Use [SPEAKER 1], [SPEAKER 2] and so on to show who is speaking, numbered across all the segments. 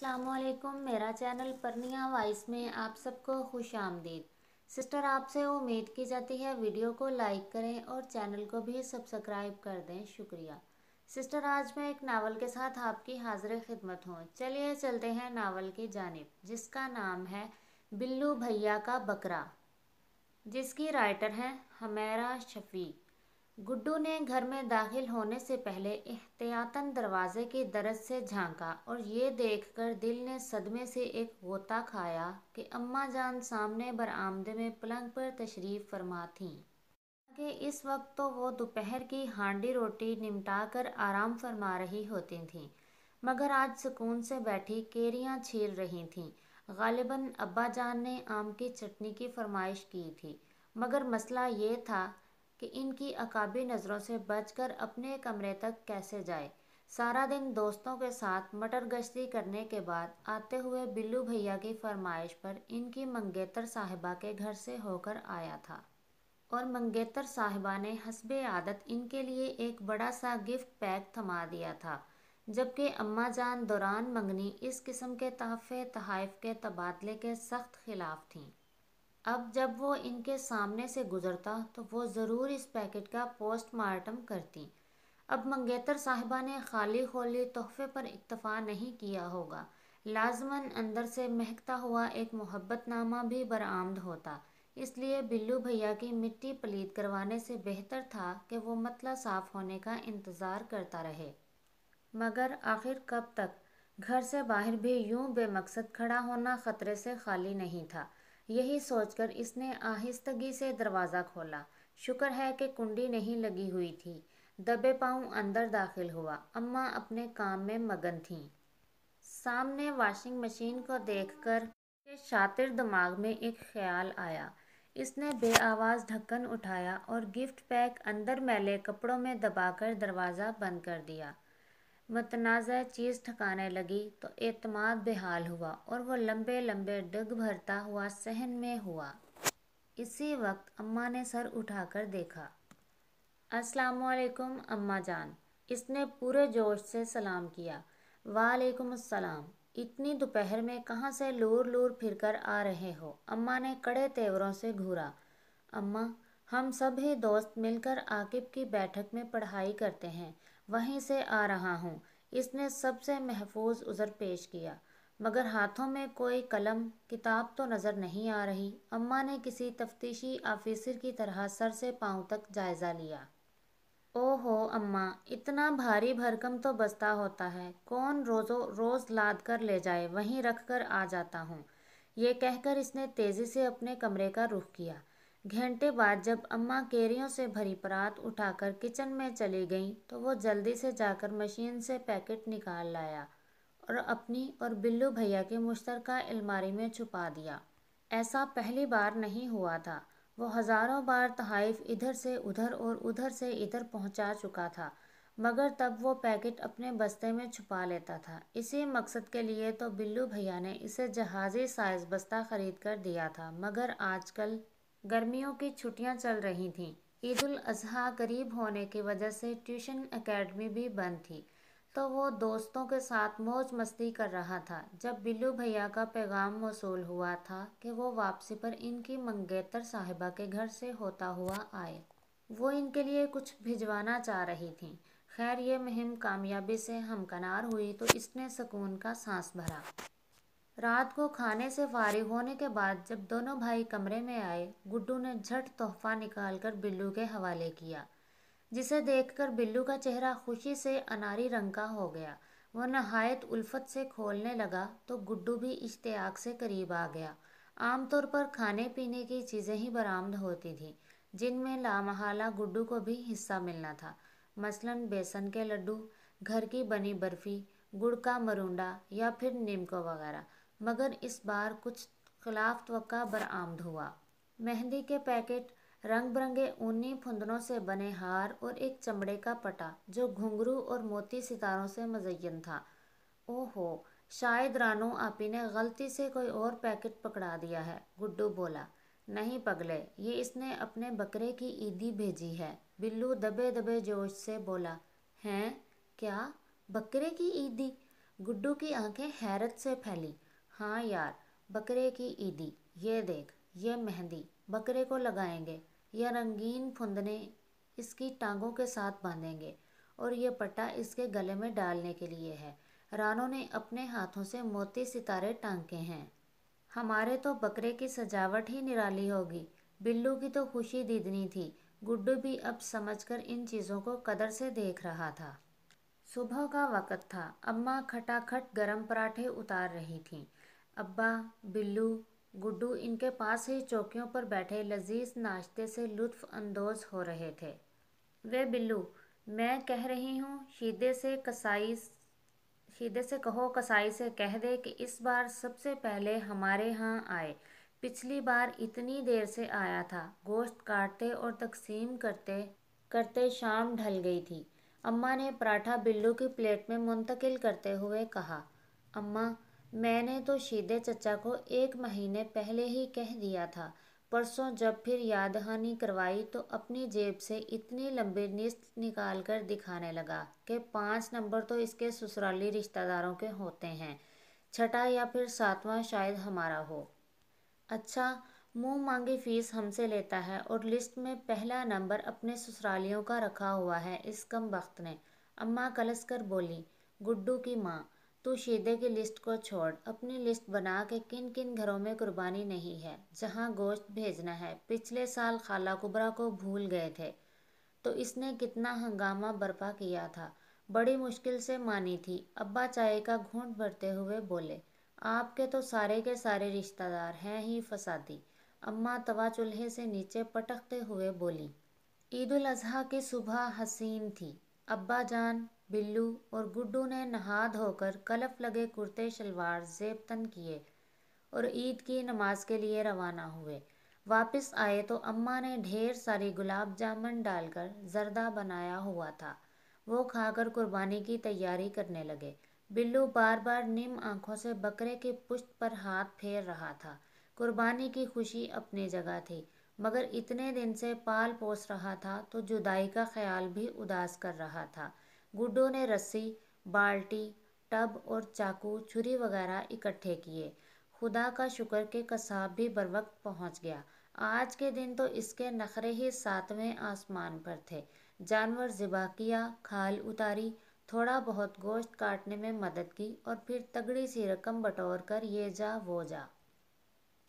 [SPEAKER 1] अस्सलाम वालेकुम। मेरा चैनल परनिया वॉइस में आप सबको खुश आमदीद। सिस्टर, आपसे उम्मीद की जाती है वीडियो को लाइक करें और चैनल को भी सब्सक्राइब कर दें। शुक्रिया। सिस्टर, आज मैं एक नावल के साथ आपकी हाजिर खिदमत हूँ। चलिए चलते हैं नावल की जानिब, जिसका नाम है बिल्लू भैया का बकरा, जिसकी राइटर हैं हमेरा शफी। गुड्डू ने घर में दाखिल होने से पहले एहतियातन दरवाजे की दरज से झांका और ये देखकर दिल ने सदमे से एक गोता खाया कि अम्मा जान सामने बरामदे में पलंग पर तशरीफ़ फरमा थीं। कि इस वक्त तो वो दोपहर की हांडी रोटी निमटाकर आराम फरमा रही होती थीं, मगर आज सुकून से बैठी केरियां छील रही थीं। गालिबन अब्बा जान ने आम की चटनी की फरमाइश की थी, मगर मसला ये था कि इनकी अकाबी नज़रों से बचकर अपने कमरे तक कैसे जाए। सारा दिन दोस्तों के साथ मटर गश्ती करने के बाद आते हुए बिल्लू भैया की फरमाइश पर इनकी मंगेतर साहिबा के घर से होकर आया था, और मंगेतर साहिबा ने हस्बे आदत इनके लिए एक बड़ा सा गिफ्ट पैक थमा दिया था, जबकि अम्मा जान दौरान मंगनी इस किस्म के तहफ़े तहाइफ के तबादले के सख्त खिलाफ थीं। अब जब वो इनके सामने से गुजरता तो वो ज़रूर इस पैकेट का पोस्टमार्टम करती। अब मंगेतर साहिबा ने खाली खोली तोहफे पर इक्तफ़ा नहीं किया होगा, लाजमन अंदर से महकता हुआ एक मोहब्बतनामा भी बरामद होता। इसलिए बिल्लू भैया की मिट्टी पलीद करवाने से बेहतर था कि वो मतला साफ़ होने का इंतज़ार करता रहे। मगर आखिर कब तक? घर से बाहर भी यूं बेमकसद खड़ा होना ख़तरे से खाली नहीं था। यही सोचकर इसने आहिस्तगी से दरवाज़ा खोला। शुक्र है कि कुंडी नहीं लगी हुई थी। दबे पांव अंदर दाखिल हुआ। अम्मा अपने काम में मगन थीं। सामने वॉशिंग मशीन को देखकर के शातिर दिमाग में एक ख्याल आया। इसने बेआवाज़ ढक्कन उठाया और गिफ्ट पैक अंदर मैले कपड़ों में दबाकर दरवाज़ा बंद कर दिया। मुतनाज़ा चीज़ ठिकाने लगी तो एतमाद बेहाल हुआ और वो लंबे लंबे डग भरता हुआ सहन में हुआ। इसी वक्त अम्मा ने सर उठाकर देखा। अस्सलामु अलैकुम अम्मा जान, इसने पूरे जोश से सलाम किया। वालेकुम अस्सलाम। इतनी दोपहर में कहाँ से लूर लूर फिरकर आ रहे हो? अम्मा ने कड़े तेवरों से घूरा। अम्मा, हम सभी दोस्त मिलकर आकिब की बैठक में पढ़ाई करते हैं, वहीं से आ रहा हूँ। इसने सबसे महफूज उज़र पेश किया। मगर हाथों में कोई कलम किताब तो नज़र नहीं आ रही। अम्मा ने किसी तफ्तीशी ऑफिसर की तरह सर से पाँव तक जायज़ा लिया। ओहो अम्मा, इतना भारी भरकम तो बस्ता होता है, कौन रोज़ लाद कर ले जाए, वहीं रख कर आ जाता हूँ। ये कहकर इसने तेज़ी से अपने कमरे का रुख किया। घंटे बाद जब अम्मा केरियों से भरी परात उठाकर किचन में चली गईं तो वो जल्दी से जाकर मशीन से पैकेट निकाल लाया और अपनी और बिल्लू भैया की मुश्तरका अलमारी में छुपा दिया। ऐसा पहली बार नहीं हुआ था। वो हज़ारों बार तहाइफ इधर से उधर और उधर से इधर पहुंचा चुका था, मगर तब वो पैकेट अपने बस्ते में छुपा लेता था। इसी मकसद के लिए तो बिल्लू भैया ने इसे जहाज़ी साइज़ बस्ता ख़रीद कर दिया था। मगर आजकल गर्मियों की छुट्टियां चल रही थीं। ईद उल अज़हा करीब होने की वजह से ट्यूशन एकेडमी भी बंद थी, तो वो दोस्तों के साथ मौज मस्ती कर रहा था जब बिल्लू भैया का पैगाम मौसूल हुआ था कि वो वापसी पर इनकी मंगेतर साहिबा के घर से होता हुआ आए। वो इनके लिए कुछ भिजवाना चाह रही थीं। खैर, ये मुहिम कामयाबी से हमकनार हुई तो इसने सुकून का सांस भरा। रात को खाने से फारिग होने के बाद जब दोनों भाई कमरे में आए, गुड्डू ने झट तोहफा निकालकर बिल्लू के हवाले किया, जिसे देखकर बिल्लू का चेहरा खुशी से अनारी रंग का हो गया। वह नहायत उल्फत से खोलने लगा तो गुड्डू भी इश्तियाक से करीब आ गया। आमतौर पर खाने पीने की चीज़ें ही बरामद होती थीं, जिनमें लामहला गुड्डू को भी हिस्सा मिलना था। मसलन बेसन के लड्डू, घर की बनी बर्फ़ी, गुड़ का मरूंडा या फिर निमको वगैरह। मगर इस बार कुछ खिलाफ तवक्का बरामद हुआ। मेहंदी के पैकेट, रंग बिरंगे ऊनी फुंदनों से बने हार और एक चमड़े का पटा जो घुंघरू और मोती सितारों से मज़य्यन था। ओहो, शायद रानू आपी ने गलती से कोई और पैकेट पकड़ा दिया है, गुड्डू बोला। नहीं पगले, ये इसने अपने बकरे की ईदी भेजी है, बिल्लू दबे दबे जोश से बोला। हैं? क्या? बकरे की ईदी? गुड्डू की आंखें हैरत से फैली। हाँ यार, बकरे की ईदी, ये देख, ये मेहंदी बकरे को लगाएंगे, यह रंगीन फुंदने इसकी टांगों के साथ बांधेंगे, और ये पट्टा इसके गले में डालने के लिए है। रानो ने अपने हाथों से मोती सितारे टांके हैं। हमारे तो बकरे की सजावट ही निराली होगी। बिल्लू की तो खुशी दीदनी थी। गुड्डू भी अब समझकर इन चीज़ों को कदर से देख रहा था। सुबह का वक़्त था। अम्मा खटाखट गरम पराठे उतार रही थीं। अब्बा, बिल्लू, गुड्डू इनके पास ही चौकियों पर बैठे लजीज नाश्ते से लुत्फ़ अंदोज़ हो रहे थे। वे बिल्लू, मैं कह रही हूँ शीदे से कहो कसाई से कह दे कि इस बार सबसे पहले हमारे यहाँ आए। पिछली बार इतनी देर से आया था। गोश्त काटते और तकसीम करते करते शाम ढल गई थी। अम्मा ने पराठा बिल्लू की प्लेट में मुंतकिल करते हुए कहा, अम्मा, मैंने तो शीदे चचा को 1 महीने पहले ही कह दिया था। परसों जब फिर याद दहानी करवाई तो अपनी जेब से इतनी लंबी लिस्ट निकाल कर दिखाने लगा कि 5 नंबर तो इसके ससुराली रिश्तेदारों के होते हैं, छठा या फिर 7वां शायद हमारा हो। अच्छा, मुंह मांगी फीस हमसे लेता है और लिस्ट में पहला नंबर अपने ससुरालियों का रखा हुआ है इस कमबख्त ने। अम्मा कलस कर बोली, गुड्डू की माँ, तू शीदे की लिस्ट को छोड़, अपनी लिस्ट बना के किन किन घरों में कुर्बानी नहीं है, जहाँ गोश्त भेजना है। पिछले साल खाला कुबरा को भूल गए थे तो इसने कितना हंगामा बर्पा किया था। बड़ी मुश्किल से मानी थी। अब्बा चाय का घूंट भरते हुए बोले, आपके तो सारे के सारे रिश्तेदार हैं ही फसादी। अम्मा तवा चूल्हे से नीचे पटकते हुए बोली। ईद उल अजहा की सुबह हसीन थी। अब्बा जान, बिल्लू और गुड्डू ने नहा धोकर कलफ लगे कुर्ते शलवार जेब तन किए और ईद की नमाज के लिए रवाना हुए। वापस आए तो अम्मा ने ढेर सारी गुलाब जामुन डालकर जर्दा बनाया हुआ था। वो खाकर कुर्बानी की तैयारी करने लगे। बिल्लू बार बार निम आंखों से बकरे की पुश्त पर हाथ फेर रहा था। कुर्बानी की खुशी अपनी जगह थी, मगर इतने दिन से पाल पोस रहा था तो जुदाई का ख्याल भी उदास कर रहा था। गुड्डू ने रस्सी, बाल्टी, टब और चाकू छुरी वगैरह इकट्ठे किए। खुदा का शुक्र कि कसाब भी बरवक्त पहुंच गया। आज के दिन तो इसके नखरे ही 7वें आसमान पर थे। जानवर ज़िबा किया, खाल उतारी, थोड़ा बहुत गोश्त काटने में मदद की और फिर तगड़ी सी रकम बटोर कर ये जा वो जा।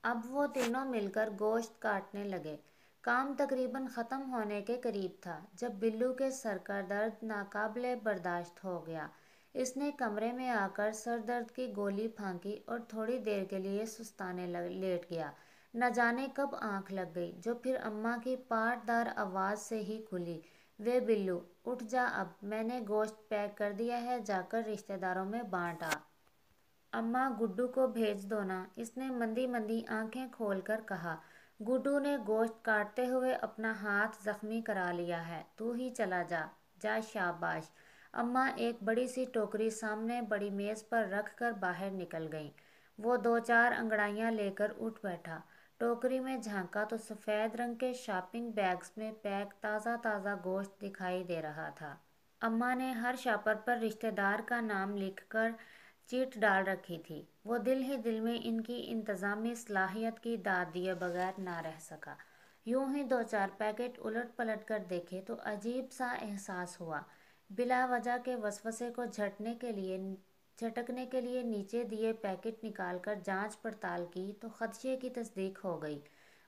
[SPEAKER 1] अब वो तीनों मिलकर गोश्त काटने लगे। काम तकरीबन ख़त्म होने के करीब था जब बिल्लू के सर का दर्द नाकाबिले बर्दाश्त हो गया। इसने कमरे में आकर सर दर्द की गोली फांकी और थोड़ी देर के लिए सुस्ताने लेट गया। न जाने कब आंख लग गई जो फिर अम्मा की पाटदार आवाज़ से ही खुली। वे बिल्लू, उठ जा, अब मैंने गोश्त पैक कर दिया है, जाकर रिश्तेदारों में बांट आ। अम्मा, गुड्डू को भेज दो ना, इसने मंदी मंदी आंखें खोलकर कहा। गुड्डू ने गोश्त काटते हुए अपना हाथ जख्मी करा लिया है, तू ही चला जा। जा, शाबाश। अम्मा एक बड़ी सी टोकरी सामने बड़ी मेज़ पर रख कर बाहर निकल गईं। वो 2-4 अंगड़ाइयाँ लेकर उठ बैठा। टोकरी में झांका तो सफ़ेद रंग के शॉपिंग बैग्स में पैक ताज़ा ताज़ा गोश्त दिखाई दे रहा था। अम्मा ने हर शापर पर रिश्तेदार का नाम लिखकर चीट डाल रखी थी। वो दिल ही दिल में इनकी इंतज़ामी सलाहियत की दाद दिए बगैर ना रह सका। यूं ही 2-4 पैकेट उलट पलट कर देखे तो अजीब सा एहसास हुआ। बिला वजह के वसवसे को झटकने के लिए नीचे दिए पैकेट निकालकर जांच पड़ताल की तो खदशे की तस्दीक हो गई।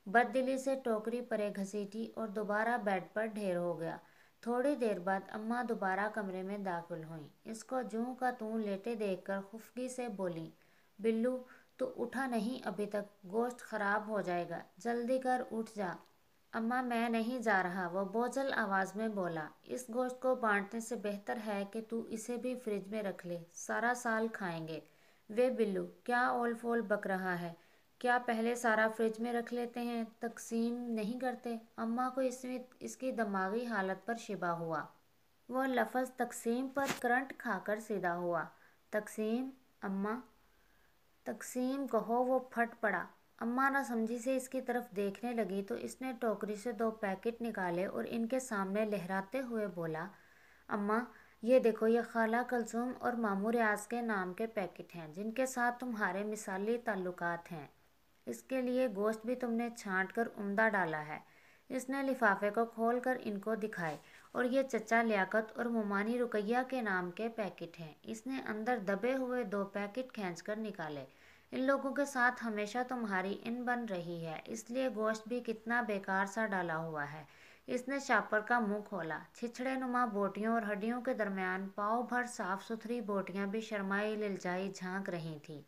[SPEAKER 1] बददिली से टोकरी परे घसीटी और दोबारा बेड पर ढेर हो गया। थोड़ी देर बाद अम्मा दोबारा कमरे में दाखिल हुईं। इसको जूं का तूं लेटे देखकर खुफगी से बोली, बिल्लू, तू उठा नहीं अभी तक, गोश्त खराब हो जाएगा, जल्दी कर, उठ जा। अम्मा, मैं नहीं जा रहा, वो बोझल आवाज़ में बोला। इस गोश्त को बांटने से बेहतर है कि तू इसे भी फ्रिज में रख ले, सारा साल खाएंगे। वे बिल्लू, क्या ओल फोल बक रहा है? क्या पहले सारा फ्रिज में रख लेते हैं, तकसीम नहीं करते? अम्मा को इसकी दिमागी हालत पर शिबा हुआ। वो लफ्ज़ तकसीम पर करंट खाकर सीधा हुआ। तकसीम? अम्मा? तकसीम कहो, वो फट पड़ा। अम्मा ना समझी से इसकी तरफ देखने लगी तो इसने टोकरी से 2 पैकेट निकाले और इनके सामने लहराते हुए बोला, अम्मा, یہ دیکھو، یہ خالہ کلثوم اور ماموں ریاض کے نام کے پیکٹ ہیں جن کے ساتھ تمہارے مثالی تعلقات ہیں۔ اس کے لیے گوشت بھی تم نے چھانٹ کر عمدہ ڈالا ہے۔ اس نے لفافے کو کھول کر ان کو دکھائے۔ اور یہ چچا لیاقت اور ممانی رقیہ کے نام کے پیکٹ ہیں۔ اس نے اندر دبے ہوئے 2 پیکٹ کھینچ کر نکالے۔ ان لوگوں کے ساتھ ہمیشہ تمہاری ان بن رہی ہے، اس لیے گوشت بھی کتنا بیکار سا ڈالا ہوا ہے۔ اس نے شاپر کا منہ کھولا۔ چھچھڑے نما بوٹیوں اور ہڈیوں کے درمیان پاؤ بھر صاف ستھری بوٹیاں بھی شرمائی للچائی جھانک رہی تھیں۔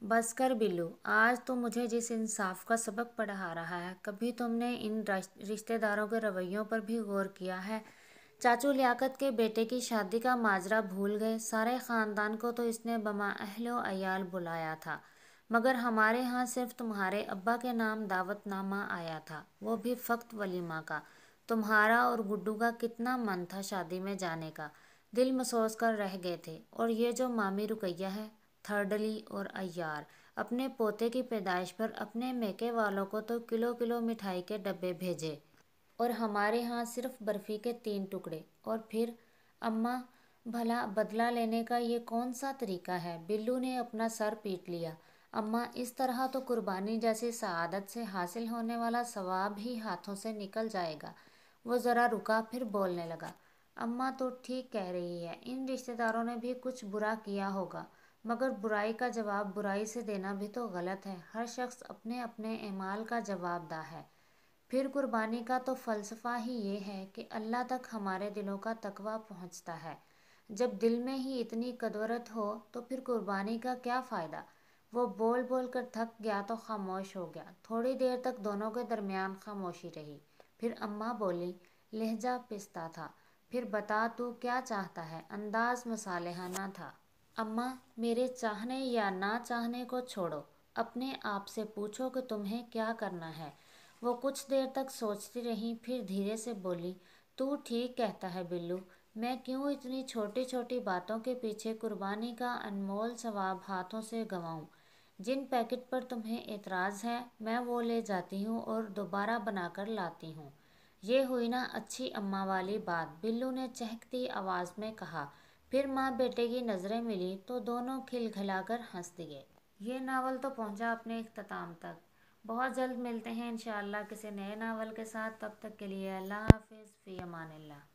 [SPEAKER 1] بس کر بلو، آج تو مجھے جس انصاف کا سبق پڑھا رہا ہے، کبھی تم نے ان رشتہ داروں کے رویوں پر بھی غور کیا ہے؟ چاچو لیاقت کے بیٹے کی شادی کا ماجرا بھول گئے؟ سارے خاندان کو تو اس نے بما اہل و عیال بلایا تھا، مگر ہمارے ہاں صرف تمہارے ابا کے نام دعوت نامہ آیا تھا، وہ بھی فقط ولیمہ کا۔ تمہارا اور گڈو کا کتنا من تھا شادی میں جانے کا، دل مسوس کر رہ گئے تھے۔ اور یہ جو مامی رقیہ ہے، تھرڈلی اور عیار، اپنے پوتے کی پیدائش پر اپنے میکے والوں کو تو کلو کلو مٹھائی کے ڈبے بھیجے، اور ہمارے ہاں صرف برفی کے 3 ٹکڑے۔ اور پھر اماں، بھلا بدلہ لینے کا یہ کون سا طریقہ ہے؟ بلو نے اپنا سر پیٹ لیا۔ اماں، اس طرح تو قربانی جیسی سعادت سے حاصل ہونے والا ثواب ہی ہاتھوں سے نکل جائے گا۔ وہ ذرا رکا، پھر بولنے لگا۔ اماں تو ٹھیک کہہ رہی ہے، ان رشتہ داروں نے بھی کچھ برا کیا ہوگا، مگر برائی کا جواب برائی سے دینا بھی تو غلط ہے۔ ہر شخص اپنے اپنے اعمال کا جواب دہ ہے۔ پھر قربانی کا تو فلسفہ ہی یہ ہے کہ اللہ تک ہمارے دلوں کا تقویٰ پہنچتا ہے۔ جب دل میں ہی اتنی قدورت ہو تو پھر قربانی کا کیا فائدہ؟ وہ بول بول کر تھک گیا تو خاموش ہو گیا۔ تھوڑی دیر تک دونوں کے درمیان خاموشی رہی۔ پھر اماں بولی، لہجہ پستہ تھا، پھر بتا تو کیا چاہتا ہے؟ انداز مصالحانہ تھا۔ اماں، میرے چاہنے یا نہ چاہنے کو چھوڑو، اپنے آپ سے پوچھو کہ تمہیں کیا کرنا ہے۔ وہ کچھ دیر تک سوچتی رہیں، پھر دھیرے سے بولی، تو ٹھیک کہتا ہے بلو، میں کیوں اتنی چھوٹی چھوٹی باتوں کے پیچھے قربانی کا انمول ثواب ہاتھوں سے گنواؤں؟ جن پیکٹ پر تمہیں اعتراض ہے، میں وہ لے جاتی ہوں اور دوبارہ بنا کر لاتی ہوں۔ یہ ہوئی نا اچھی اماں والی بات، بلو نے چہکتی آواز میں کہا۔ پھر ماں بیٹے کی نظریں ملیں تو دونوں کھلکھلا کر ہنس دیے۔ یہ ناول تو پہنچا اپنے اختتام تک۔ بہت جلد ملتے ہیں انشاءاللہ کسی نئے ناول کے ساتھ۔ تب تک کے لیے اللہ حافظ، فی امان اللہ۔